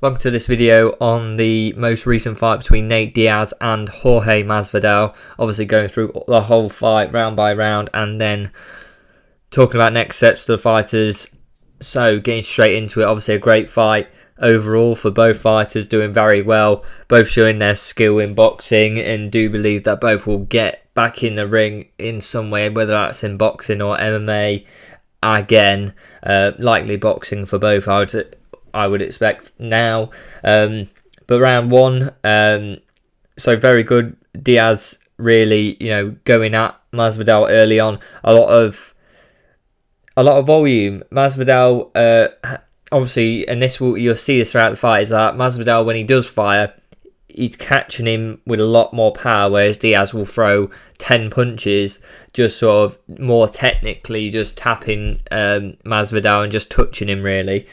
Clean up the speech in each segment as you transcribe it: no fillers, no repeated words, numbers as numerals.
Welcome to this video on the most recent fight between Nate Diaz and Jorge Masvidal. Obviously going through the whole fight round by round and then talking about next steps to the fighters. So getting straight into it, obviously a great fight overall for both fighters, doing very well, both showing their skill in boxing, and do believe that both will get back in the ring in some way, whether that's in boxing or MMA. Again, likely boxing for both, I would expect now. But round one, so very good. Diaz really, going at Masvidal early on. A lot of volume. Masvidal, obviously, and you'll see this throughout the fight, is that Masvidal, when he does fire, he's catching him with a lot more power, whereas Diaz will throw 10 punches, just sort of more technically, just tapping Masvidal and just touching him really.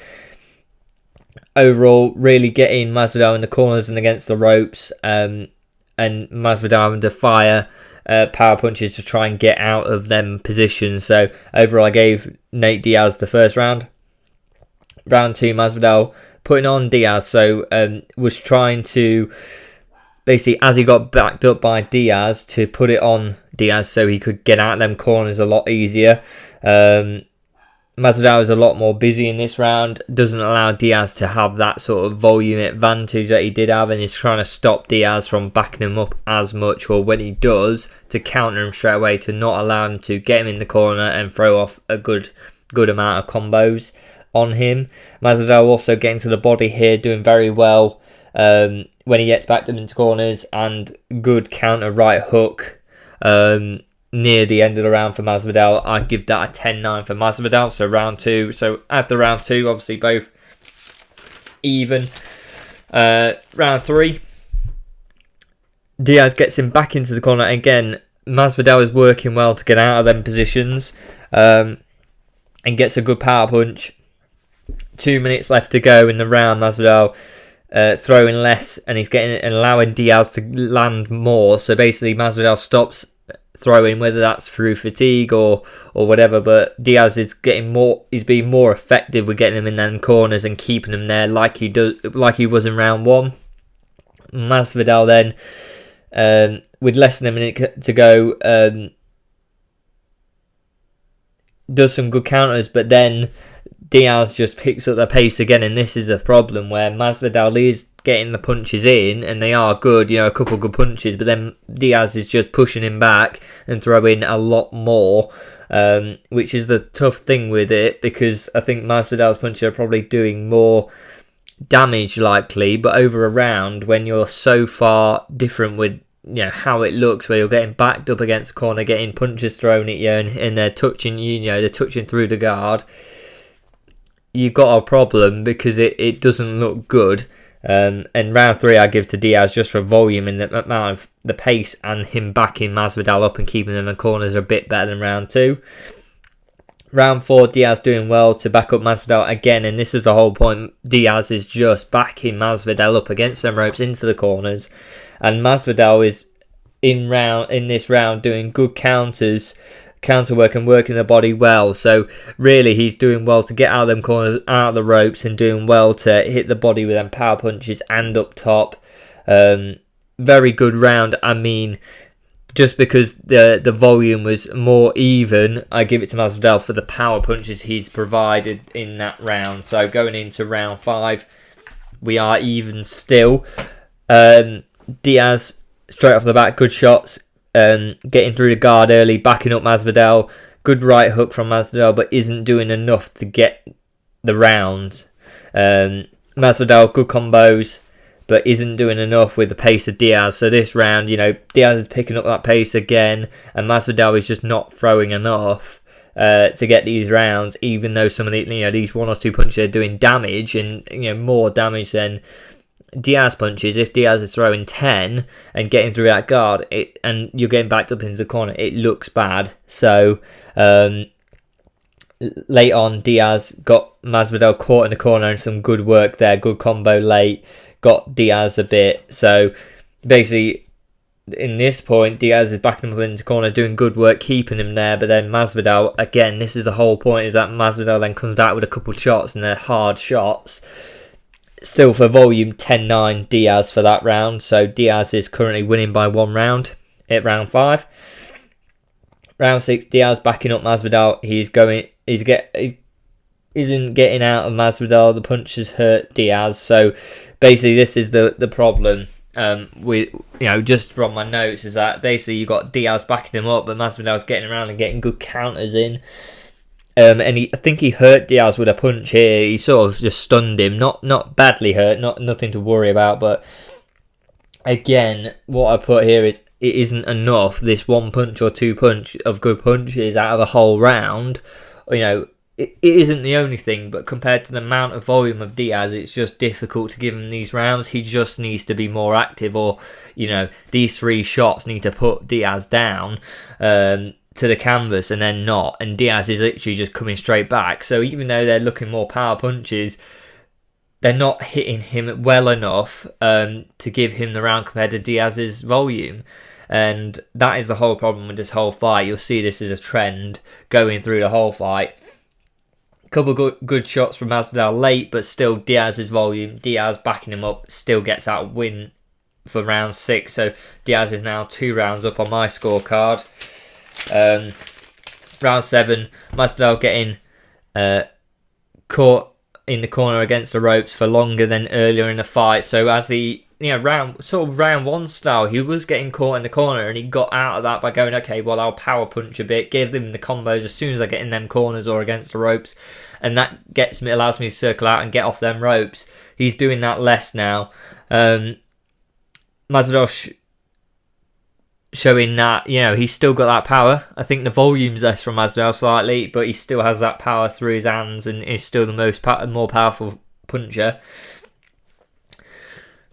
Overall, really getting Masvidal in the corners and against the ropes, and Masvidal having to fire power punches to try and get out of them positions. So overall, I gave Nate Diaz the first round. Round two, Masvidal putting on Diaz, so was trying to basically, as he got backed up by Diaz, to put it on Diaz so he could get out of them corners a lot easier. Masvidal is a lot more busy in this round, doesn't allow Diaz to have that sort of volume advantage that he did have, and is trying to stop Diaz from backing him up as much, or when he does, to counter him straight away, to not allow him to get him in the corner and throw off a good amount of combos on him. Masvidal also getting to the body here, doing very well when he gets backed up into corners, and good counter right hook near the end of the round for Masvidal. I'd give that a 10-9 for Masvidal. So round two. So after round two, obviously both even. Round three, Diaz gets him back into the corner. Again, Masvidal is working well to get out of them positions, and gets a good power punch. 2 minutes left to go in the round. Masvidal throwing less, and he's allowing Diaz to land more. So basically, Masvidal stops throwing, whether that's through fatigue or whatever, but Diaz is getting more. He's being more effective with getting him in them corners and keeping him there, like he was in round one. Masvidal then, with less than a minute to go, does some good counters, but then Diaz just picks up the pace again, and this is a problem where Masvidal is getting the punches in, and they are good, a couple good punches, but then Diaz is just pushing him back and throwing a lot more, which is the tough thing with it, because I think Masvidal's punches are probably doing more damage likely, but over a round, when you're so far different with how it looks, where you're getting backed up against the corner, getting punches thrown at you, and they're touching you, they're touching through the guard, you've got a problem, because it doesn't look good. And round three I give to Diaz just for volume and the amount of the pace, and him backing Masvidal up and keeping them in corners a bit better than round two. Round four, Diaz doing well to back up Masvidal again, and this is the whole point. Diaz is just backing Masvidal up against them ropes into the corners, and Masvidal is in this round doing good counter work and working the body well. So really, he's doing well to get out of them corners, out of the ropes, and doing well to hit the body with them power punches and up top. Very good round. I mean, just because the volume was more even, I give it to Masvidal for the power punches he's provided in that round. So going into round five, we are even still. Diaz, straight off the bat, good shots. Getting through the guard early, backing up Masvidal. Good right hook from Masvidal, but isn't doing enough to get the round. Masvidal, good combos, but isn't doing enough with the pace of Diaz. So this round, Diaz is picking up that pace again, and Masvidal is just not throwing enough to get these rounds, even though some of these one or two punches are doing damage, and more damage than Diaz punches. If Diaz is throwing 10 and getting through that guard, and you're getting backed up into the corner, it looks bad. So late on, Diaz got Masvidal caught in the corner, and some good work there, good combo late, got Diaz a bit. So basically, in this point, Diaz is backing him up into the corner, doing good work, keeping him there. But then Masvidal, again, this is the whole point, is that Masvidal then comes back with a couple of shots, and they're hard shots. Still for volume, 10-9 Diaz for that round. So Diaz is currently winning by 1 round at round 5. Round 6, Diaz backing up Masvidal. He isn't getting out of Masvidal. The punches hurt Diaz. So basically, this is the problem. Just from my notes, is that basically you got Diaz backing him up, but Masvidal's getting around and getting good counters in. And I think he hurt Diaz with a punch here. He sort of just stunned him, not badly hurt, nothing to worry about. But again, what I put here is it isn't enough. This 1 punch or 2 punch of good punches out of a whole round, it isn't the only thing. But compared to the amount of volume of Diaz, it's just difficult to give him these rounds. He just needs to be more active, or these 3 shots need to put Diaz down to the canvas, and then not. And Diaz is literally just coming straight back. So even though they're looking more power punches, they're not hitting him well enough to give him the round compared to Diaz's volume. And that is the whole problem with this whole fight. You'll see this is a trend going through the whole fight. A couple good shots from Masvidal late, but still Diaz's volume. Diaz backing him up, still gets out a win for round 6. So Diaz is now 2 rounds up on my scorecard. Round 7, Masvidal getting caught in the corner against the ropes for longer than earlier in the fight. So as the round 1 style, he was getting caught in the corner, and he got out of that by going, okay, well, I'll power punch a bit, give them the combos as soon as I get in them corners or against the ropes, and that allows me to circle out and get off them ropes. He's doing that less now. Masvidal showing that, he's still got that power. I think the volume's less from Masvidal slightly, but he still has that power through his hands and is still the more powerful puncher.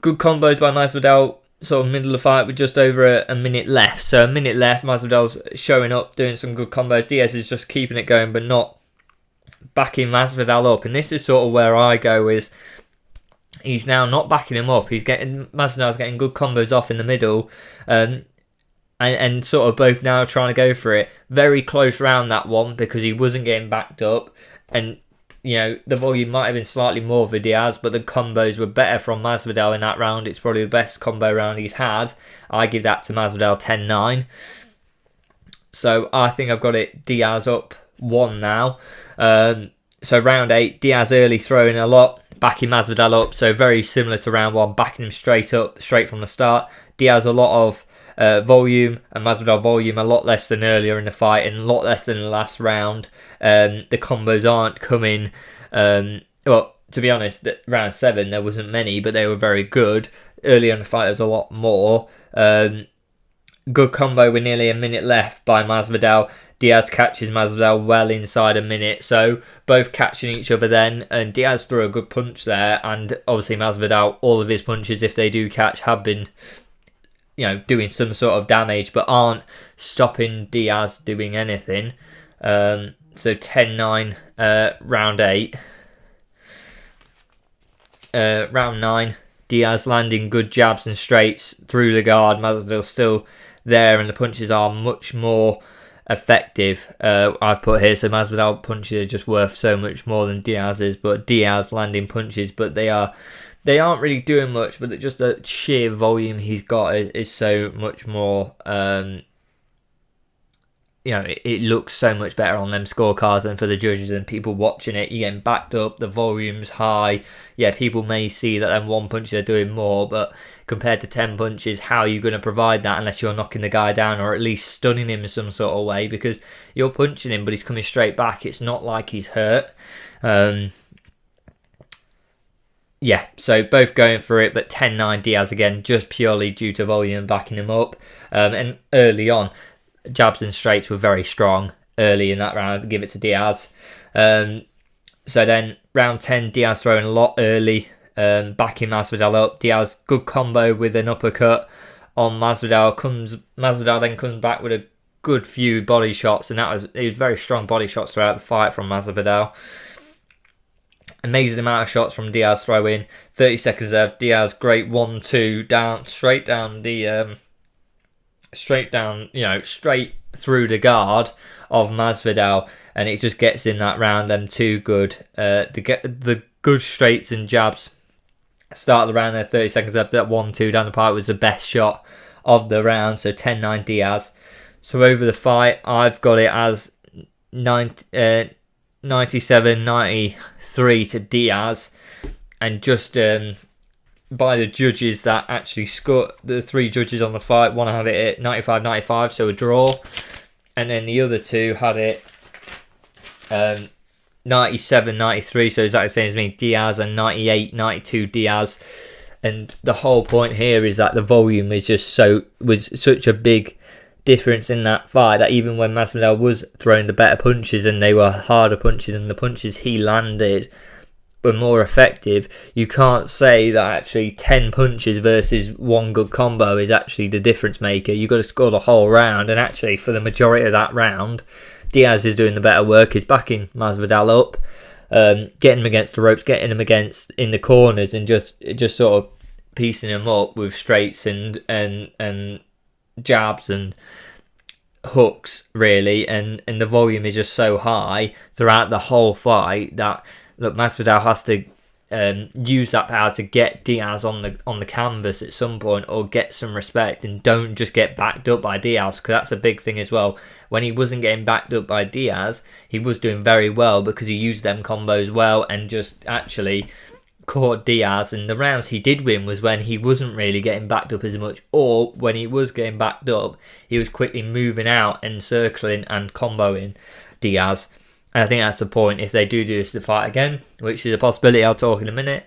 Good combos by Masvidal, sort of middle of the fight with just over a minute left. So a minute left, Masvidal's showing up, doing some good combos. Diaz is just keeping it going, but not backing Masvidal up. And this is sort of where I go, is he's now not backing him up. Masvidal's getting good combos off in the middle. And sort of both now trying to go for it. Very close round, that one, because he wasn't getting backed up. And, the volume might have been slightly more for Diaz, but the combos were better from Masvidal in that round. It's probably the best combo round he's had. I give that to Masvidal 10-9. So I think I've got it Diaz up 1 now. So round 8, Diaz early throwing a lot, backing Masvidal up. So very similar to round 1, backing him straight up, straight from the start. Diaz a lot of volume, and Masvidal volume a lot less than earlier in the fight and a lot less than the last round. The combos aren't coming. Well, to be honest, round 7 there wasn't many, but they were very good. Earlier in the fight there was a lot more. Good combo with nearly a minute left by Masvidal. Diaz catches Masvidal well inside a minute, so both catching each other then, and Diaz threw a good punch there, and obviously Masvidal, all of his punches, if they do catch, have been doing some sort of damage, but aren't stopping Diaz doing anything. So 10-9, round 8. Round 9, Diaz landing good jabs and straights through the guard. Masvidal's still there, and the punches are much more effective. I've put here, so Masvidal punches are just worth so much more than Diaz's, but Diaz landing punches, but they aren't really doing much, but just the sheer volume he's got is so much more. It looks so much better on them scorecards than for the judges and people watching it. You're getting backed up, the volume's high. Yeah, people may see that them 1 punches are doing more, but compared to 10 punches, how are you going to provide that unless you're knocking the guy down or at least stunning him in some sort of way? Because you're punching him, but he's coming straight back. It's not like he's hurt. Yeah, so both going for it, but 10-9 Diaz again, just purely due to volume backing him up. And early on, jabs and straights were very strong early in that round. I'd give it to Diaz. So then round 10, Diaz throwing a lot early, backing Masvidal up. Diaz, good combo with an uppercut on Masvidal. Masvidal then comes back with a good few body shots, and it was very strong body shots throughout the fight from Masvidal. Amazing amount of shots from Diaz throwing. 30 seconds left. Diaz, great 1-2 down, straight down the, straight through the guard of Masvidal, and it just gets in that round. Them too good. The good straights and jabs Start of the round there, 30 seconds left, that 1-2 down the pipe was the best shot of the round, so 10-9 Diaz. So over the fight, I've got it as 97-93 to Diaz, and just by the judges that actually scored, the 3 judges on the fight, one had it at 95-95, so a draw, and then the other 2 had it 97-93, so exactly the same as me, Diaz, and 98-92 Diaz. And the whole point here is that the volume is was such a big difference in that fight, that even when Masvidal was throwing the better punches and they were harder punches and the punches he landed were more effective, you can't say that actually 10 punches versus one good combo is actually the difference maker. You've got to score the whole round, and actually for the majority of that round, Diaz is doing the better work. He's backing Masvidal up, getting him against the ropes, getting him against in the corners, and just sort of piecing him up with straights and jabs and hooks, really. And the volume is just so high throughout the whole fight that, look, Masvidal has to use that power to get Diaz on the canvas at some point, or get some respect, and don't just get backed up by Diaz, because that's a big thing as well. When he wasn't getting backed up by Diaz, he was doing very well because he used them combos well and just actually caught Diaz. And the rounds he did win was when he wasn't really getting backed up as much, or when he was getting backed up, he was quickly moving out and circling and comboing Diaz. And I think that's the point. If they do this to fight again, which is a possibility, I'll talk in a minute,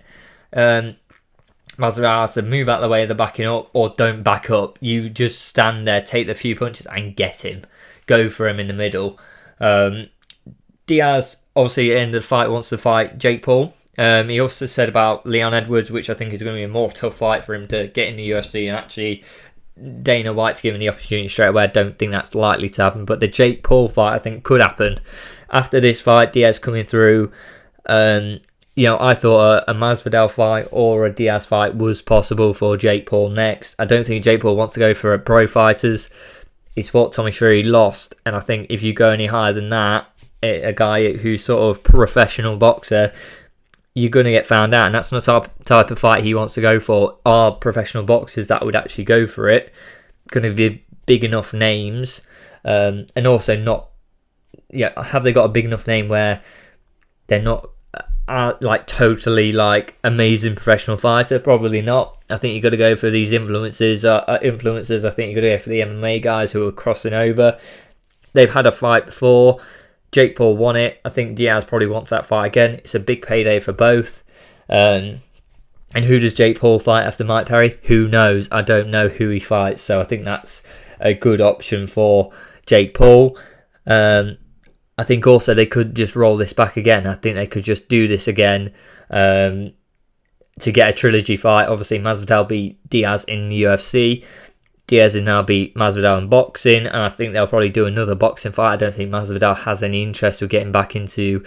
Masvidal has to move out of the way of the backing up, or don't back up. You just stand there, take the few punches and get him. Go for him in the middle. Diaz, obviously, at the end of the fight, wants to fight Jake Paul. He also said about Leon Edwards, which I think is going to be a more tough fight for him to get in the UFC, and actually Dana White's given the opportunity straight away. I don't think that's likely to happen, but the Jake Paul fight I think could happen. After this fight, Diaz coming through, I thought a Masvidal fight or a Diaz fight was possible for Jake Paul next. I don't think Jake Paul wants to go for pro fighters. He's fought Tommy Fury, lost, and I think if you go any higher than that, a guy who's sort of professional boxer, you're going to get found out, and that's not the type of fight he wants to go for. Are professional boxers that would actually go for it going to be big enough names, and also not, have they got a big enough name where they're not like totally like amazing professional fighter? Probably not. I think you got to go for these influencers. I think you got to go for the MMA guys who are crossing over. They've had a fight before. Jake Paul won it. I think Diaz probably wants that fight again. It's a big payday for both. And who does Jake Paul fight after Mike Perry? Who knows? I don't know who he fights. So I think that's a good option for Jake Paul. I think also they could just roll this back again. I think they could just do this again to get a trilogy fight. Obviously, Masvidal beat Diaz in the UFC. Diaz has now beat Masvidal in boxing, and I think they'll probably do another boxing fight. I don't think Masvidal has any interest with getting back into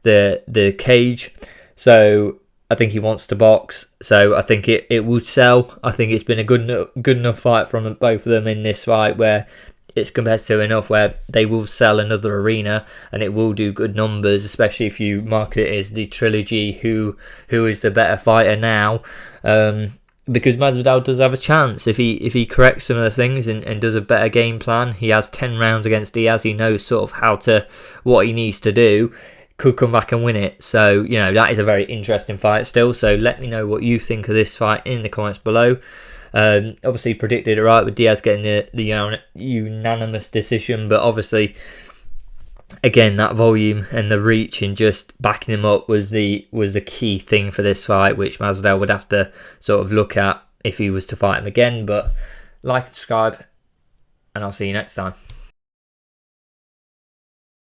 the cage, so I think he wants to box. So I think it would sell. I think it's been a good enough fight from both of them in this fight where it's competitive enough where they will sell another arena and it will do good numbers, especially if you market it as the trilogy. Who is the better fighter now? Because Masvidal does have a chance if he corrects some of the things and does a better game plan. He has 10 rounds against Diaz. He knows sort of what he needs to do. Could come back and win it. So, that is a very interesting fight still. So let me know what you think of this fight in the comments below. Obviously predicted it right with Diaz getting the unanimous decision, but obviously, again, that volume and the reach and just backing him up was the key thing for this fight, which Masvidal would have to sort of look at if he was to fight him again. But like and subscribe, and I'll see you next time.